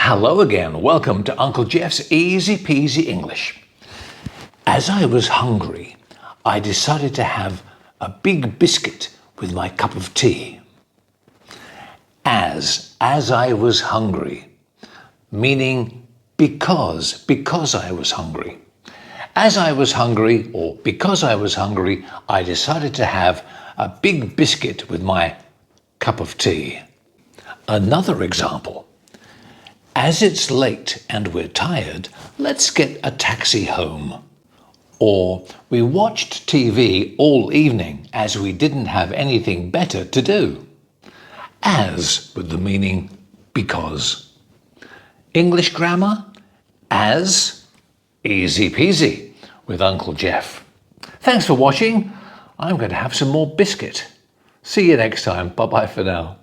Hello again. Welcome to Uncle Geoff's Easy-Peasy English. As I was hungry, I decided to have a big biscuit with my cup of tea. As I was hungry, meaning because I was hungry. As I was hungry, or because I was hungry, I decided to have a big biscuit with my cup of tea. Another example. As it's late and we're tired, let's get a taxi home. Or we watched TV all evening as we didn't have anything better to do. As with the meaning because. English grammar, as, easy peasy with Uncle Geoff. Thanks for watching. I'm going to have some more biscuit. See you next time. Bye-bye for now.